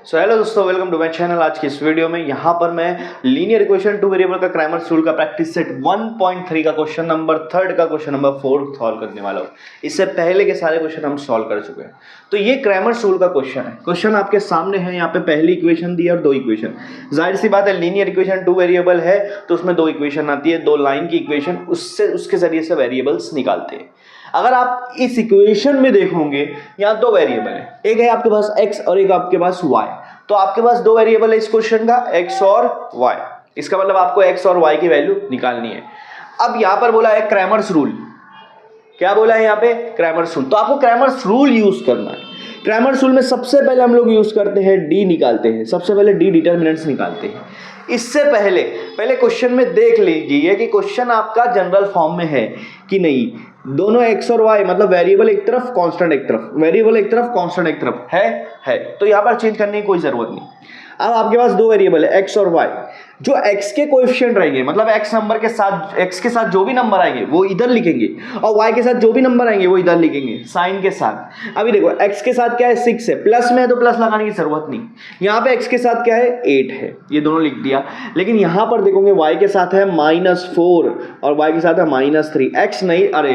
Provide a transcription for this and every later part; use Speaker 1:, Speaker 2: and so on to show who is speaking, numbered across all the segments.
Speaker 1: So hello दोस्तों, welcome to my channel. आज की इस वीडियो में यहाँ पर मैं लीनियर इक्वेशन टू वेरिएबल का क्रैमर्स रूल का प्रैक्टिस सेट 1.3 का क्वेश्चन नंबर 3 का क्वेश्चन नंबर 4 सॉल्व करने वाला हूँ। इससे पहले के सारे क्वेश्चन हम सॉल्व कर चुके हैं। तो ये क्रैमर्स रूल का क्वेश्चन है। क्वेश्चन आपके सामने है, यहाँ पे पहली इक्वेशन दी और दो इक्वेशन। जाहिर सी बात है, लीनियर इक्वेशन टू वेरिएबल है तो उसमें दो इक्वेशन आती है, दो लाइन की इक्वेशन, उसके जरिए से वेरिएबल्स निकालते हैं। अगर आप इस इक्वेशन में देखोगे, यहाँ दो वेरिएबल है, एक है आपके पास x और एक आपके पास y। तो आपके पास दो वेरिएबल है इस क्वेश्चन का, x और y। इसका मतलब आपको x और y की वैल्यू निकालनी है। अब यहाँ पर बोला है क्रैमर्स रूल। क्या बोला है यहाँ पे? Cramer's rule. तो आपको क्रैमर्स रूल यूज करना है। क्रैमर्स रूल में सबसे पहले हम लोग यूज करते हैं d निकालते हैं, सबसे पहले d डिटर्मिनेंट्स निकालते हैं। इससे पहले क्वेश्चन में देख लीजिए कि क्वेश्चन आपका जनरल फॉर्म में है कि नहीं। दोनों x और y मतलब वेरिएबल एक तरफ कांस्टेंट एक तरफ, वेरिएबल एक तरफ कांस्टेंट एक तरफ है। तो यहाँ पर चेंज करने की कोई जरूरत नहीं। अब आपके पास दो वेरिएबल है x और y। जो x के कोएफिशिएंट रहेंगे मतलब x नंबर के साथ, x के साथ जो भी नंबर आएंगे वो इधर लिखेंगे, और y के साथ जो भी नंबर आएंगे वो इधर लिखेंगे साइन के साथ। अभी देखो x के साथ क्या है, 6 है, प्लस में है तो प्लस लगाने की जरूरत नहीं। यहाँ पे x के साथ क्या है, 8 है, ये दोनों लिख दिया। लेकिन यहाँ पर देखोगे y के साथ है -4 और y के साथ है -3। x नहीं, अरे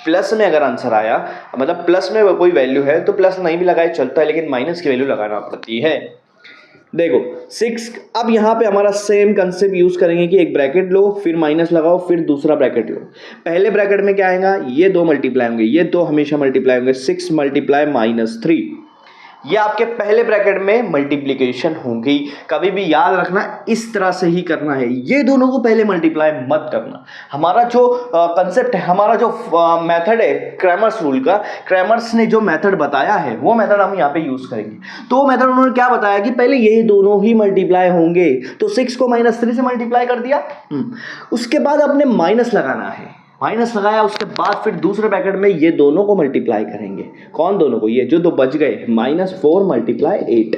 Speaker 1: प्लस में अगर आंसर आया मतलब प्लस में कोई वैल्यू है तो प्लस नहीं भी लगाए चलता है, लेकिन माइनस की वैल्यू लगाना पड़ती है। देखो 6। अब यहाँ पे हमारा सेम कंसेप्ट यूज करेंगे कि एक ब्रैकेट लो, फिर माइनस लगाओ, फिर दूसरा ब्रैकेट लो। पहले ब्रैकेट में क्या आएगा, ये दो मल्टीप्लाई होंगे, ये दो हमेशा मल्टीप्लाई होंगे, 6 × -3। ये आपके पहले ब्रैकेट में मल्टीप्लिकेशन होंगी। कभी भी याद रखना इस तरह से ही करना है, ये दोनों को पहले मल्टीप्लाई मत करना। हमारा जो कंसेप्ट है, हमारा जो मेथड है क्रैमर्स रूल का, क्रैमर्स ने जो मेथड बताया है वो मेथड हम यहाँ पे यूज करेंगे। तो वो मेथड उन्होंने क्या बताया कि पहले ये दोनों ही मल्टीप्लाई होंगे, तो 6 को -3 से मल्टीप्लाई कर दिया। उसके बाद अपने माइनस लगाना है, माइनस लगाया, उसके बाद फिर दूसरे ब्रैकेट में ये दोनों को मल्टीप्लाई करेंगे। कौन दोनों को? ये जो दो बच गए, -4 × 8।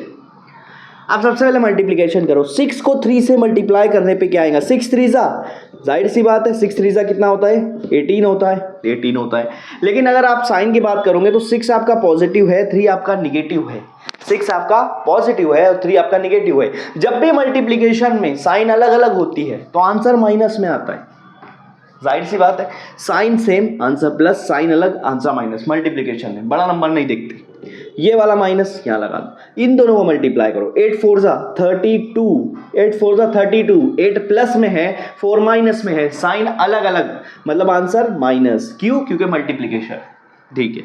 Speaker 1: अब सबसे पहले मल्टीप्लिकेशन करो। 6 को 3 से मल्टीप्लाई करने पे क्या आएगा, 6 3 जा, जाहिर सी बात है 6 3 जा कितना होता है, 18 होता है, 18 होता है। लेकिन अगर आप साइन की बात करोगे तो 6 आपका पॉजिटिव है, 3 आपका निगेटिव है। 6 आपका पॉजिटिव है और 3 आपका निगेटिव है। जब भी मल्टीप्लिकेशन में साइन अलग अलग होती है तो आंसर माइनस में आता है। जाहिर सी बात है, sign same answer plus, sign अलग आंसर माइनस। मल्टीप्लिकेशन में बड़ा नंबर नहीं देखते, ये वाला माइनस यहाँ लगा दो, इन दोनों को मल्टीप्लाई करो। 8 4 जा 32, 8 4 जा 32, 8 प्लस में है 4 माइनस में है, साइन अलग अलग मतलब आंसर माइनस। क्यों? क्योंकि मल्टीप्लिकेशन। ठीक है।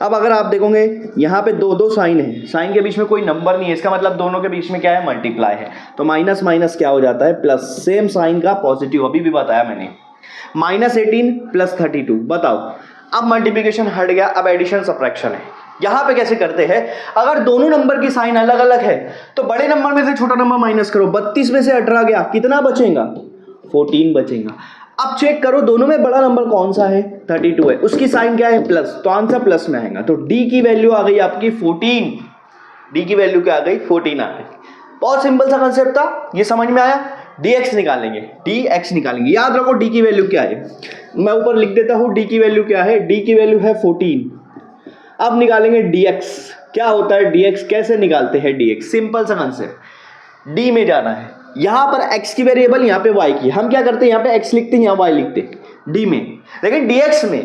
Speaker 1: अब अगर आप देखोगे यहाँ पे दो दो साइन है, साइन के बीच में कोई नंबर नहीं है, इसका मतलब दोनों के बीच में क्या है, मल्टीप्लाई है। तो माइनस माइनस क्या हो जाता है, प्लस। सेम साइन का पॉजिटिव, अभी भी बताया मैंने। -18 + 32। बताओ, अब मल्टीप्लिकेशन हट गया, अब एडिशन सब्ट्रैक्शन है। यहां पे कैसे करते हैं, अगर दोनों नंबर की साइन अलग अलग है तो बड़े नंबर में से छोटा नंबर माइनस करो। 32 में से 18 गया, कितना बचेगा, 14 बचेगा। अब चेक करो दोनों में बड़ा नंबर कौन सा है, 32 है, उसकी साइन क्या है, प्लस, तो आंसर प्लस में आएगा। तो डी की वैल्यू आ गई आपकी 14। डी की वैल्यू क्या आ गई, 14 आ गई। बहुत सिंपल सा कंसेप्ट था, ये समझ में आया। dx निकालेंगे, dx निकालेंगे। याद रखो d की वैल्यू क्या है, मैं ऊपर लिख देता हूं d की वैल्यू क्या है, d की वैल्यू है 14। अब निकालेंगे dx। क्या होता है dx, कैसे निकालते हैं dx, सिंपल सा कंसेप्ट। d में जाना है, यहां पर x की वेरिएबल, यहां पे y की, हम क्या करते हैं यहाँ पे x लिखते हैं, यहाँ y लिखते हैं d में। लेकिन dx में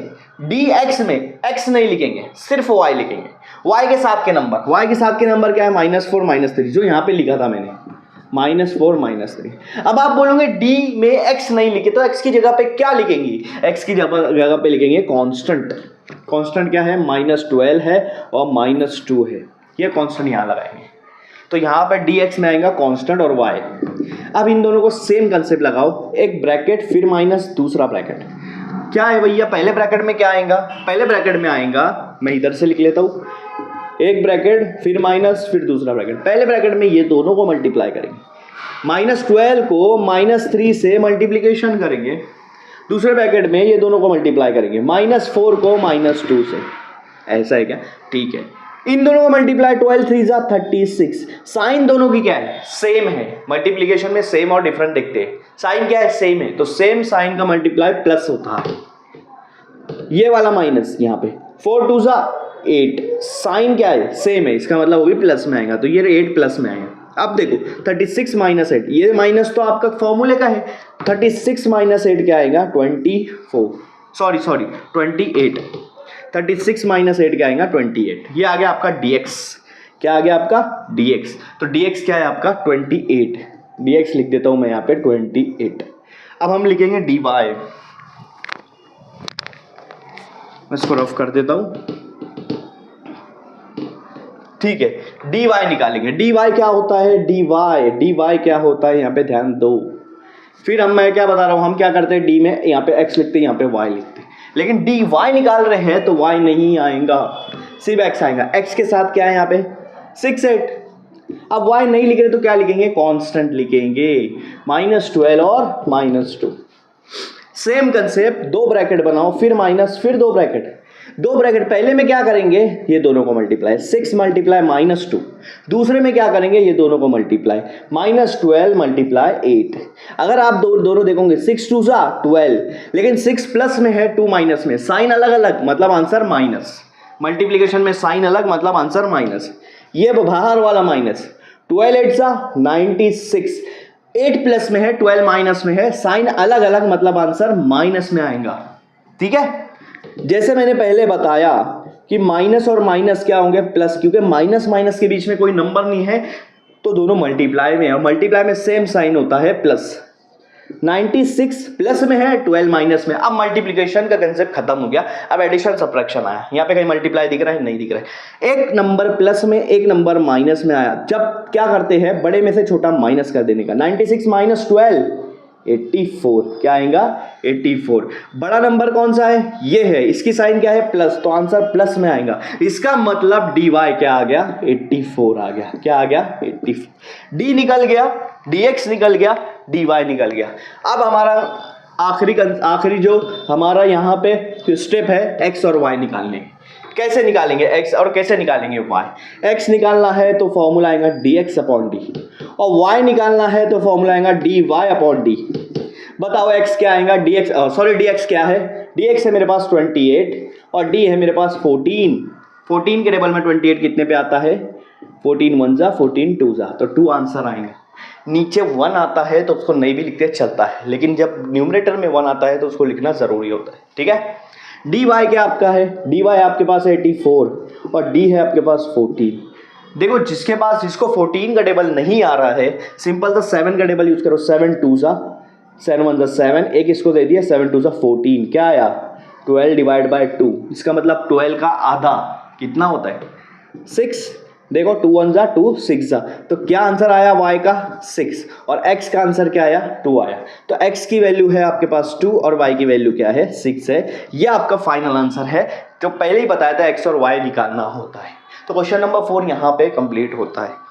Speaker 1: x नहीं लिखेंगे, सिर्फ y लिखेंगे। y के साथ के नंबर क्या है, -4 -3, जो यहाँ पे लिखा था मैंने, -4 -3। अब आप बोलोगे d में x नहीं लिखे तो x की जगह पे क्या लिखेंगे, x की जगह पे लिखेंगे कांस्टेंट। कांस्टेंट क्या है, -12 है और -2 है, ये कांस्टेंट यहाँ लगाएंगे। तो यहाँ पे dx में आएगा कांस्टेंट और y। अब इन दोनों को सेम कंसेप्ट लगाओ, एक ब्रैकेट फिर माइनस, दूसरा ब्रैकेट। क्या है भैया, पहले ब्रैकेट में क्या आएगा, पहले ब्रैकेट में आएगा, मैं इधर से लिख लेता हूँ, एक ब्रैकेट फिर माइनस फिर दूसरा ब्रैकेट। पहले ब्रैकेट में ये दोनों को मल्टीप्लाई करेंगे, -12 को -3 से मल्टीप्लिकेशन करेंगे। दूसरे ब्रैकेट में ये दोनों को मल्टीप्लाई करेंगे, -4 को -2 से। ऐसा है क्या? ठीक है। इन दोनों को मल्टीप्लाई, 12 3 जा 36। साइन दोनों की क्या है, सेम है। मल्टीप्लिकेशन में सेम और डिफरेंट दिखते हैं, साइन क्या है, सेम है, तो सेम साइन का मल्टीप्लाई प्लस होता है। ये वाला माइनस, यहाँ पे 4 2 जा 8, साइन क्या है सेम है, इसका मतलब वो भी प्लस में आएगा, तो ये 8 प्लस में आएगा। अब देखो 36 माइनस 8, ये माइनस तो आपका फॉर्मूले का है, 36 माइनस 8 क्या आएगा 24, सॉरी 28, 36 माइनस 8 क्या आएगा 28, ये आ गया आपका dx, क्या आ गया आपका dx, तो dx क्या है आपका 28, dx लिख देता हूं मैं यहाँ पे 28। अब हम लिखेंगे dy, मैं इसको रफ कर देता हूं, ठीक है, dy निकालेंगे, dy क्या होता है, dy क्या होता है, यहाँ पे ध्यान दो। फिर मैं क्या बता रहा हूं, हम क्या करते हैं d में यहाँ पे x लिखते हैं, यहाँ पे y लिखते हैं, लेकिन dy निकाल रहे हैं तो y नहीं आएगा, सिर्फ x आएगा। x के साथ क्या है यहाँ पे 6 8, अब y नहीं लिख रहे तो क्या लिखेंगे, कांस्टेंट लिखेंगे, -12 और -2। सेम कंसेप्ट, दो ब्रैकेट बनाओ, फिर माइनस, फिर दो ब्रैकेट, दो ब्रैकेट पहले में क्या करेंगे, ये दोनों को मल्टीप्लाई, 6 मल्टीप्लाई -2, दूसरे में क्या करेंगे, ये दोनों को मल्टीप्लाई, -12 मल्टीप्लाई 8। अगर आप दोनों देखोगे 6 2 जा 12, लेकिन 6 प्लस में है 2 माइनस में, साइन अलग अलग मतलब आंसर माइनस, मल्टीप्लीकेशन में साइन अलग मतलब आंसर माइनस, ये बाहर वाला माइनस, 12 8 जा 96, 8 प्लस में है 12 माइनस में है, साइन अलग अलग मतलब आंसर माइनस में आएगा। ठीक है, जैसे मैंने पहले बताया कि माइनस और माइनस क्या होंगे प्लस, क्योंकि माइनस माइनस के बीच में कोई नंबर नहीं है तो दोनों मल्टीप्लाई में है, और मल्टीप्लाई में सेम साइन होता है प्लस। 96 प्लस में है 12 माइनस में, अब मल्टीप्लिकेशन का कंसेप्ट खत्म हो गया, अब एडिशन सब्ट्रैक्शन आया। यहाँ पे कहीं मल्टीप्लाई दिख रहा है, नहीं दिख रहा है, एक नंबर प्लस में एक नंबर माइनस में आया, जब क्या करते हैं बड़े में से छोटा माइनस कर देने का, 96 माइनस 12 84, क्या आएगा 84। बड़ा नंबर कौन सा है, ये है, इसकी साइन क्या है प्लस, तो आंसर प्लस में आएगा, इसका मतलब dy क्या आ गया 84 आ गया, क्या आ गया 84, d निकल गया, dx निकल गया, dy निकल गया। अब हमारा आखिरी जो हमारा यहाँ पे स्टेप है x और y निकालने, कैसे निकालेंगे x और कैसे निकालेंगे y। x निकालना है तो फॉर्मूला आएगा dx अपॉन डी, और y निकालना है तो फॉर्मूला आएगा dy अपॉन डी। बताओ x क्या आएगा, dx क्या है, dx है मेरे पास 28 और d है मेरे पास 14, 14 के टेबल में 28 कितने पे आता है, 14 1 जा 14 2 जा, तो 2 आंसर आएंगे। नीचे 1 आता है तो उसको नहीं भी लिखते चलता है, लेकिन जब न्यूमरेटर में 1 आता है तो उसको लिखना जरूरी होता है। ठीक है, dy क्या आपका है, dy आपके पास 84 और d है आपके पास 14। देखो जिसको 14 का टेबल नहीं आ रहा है, सिंपल सा 7 का टेबल यूज करो, 7 2 जा 7 1 जा 7, एक इसको दे दिया 7 2 जा 14, क्या आया 12 डिवाइड बाय 2, इसका मतलब 12 का आधा कितना होता है 6, देखो 2 1 जा 2 6 जा, तो क्या आंसर आया y का 6, और x का आंसर क्या आया 2 आया, तो x की वैल्यू है आपके पास 2 और y की वैल्यू क्या है 6 है, ये आपका फाइनल आंसर है, जो पहले ही बताया था x और y निकालना होता है। तो क्वेश्चन नंबर 4 यहाँ पे कंप्लीट होता है।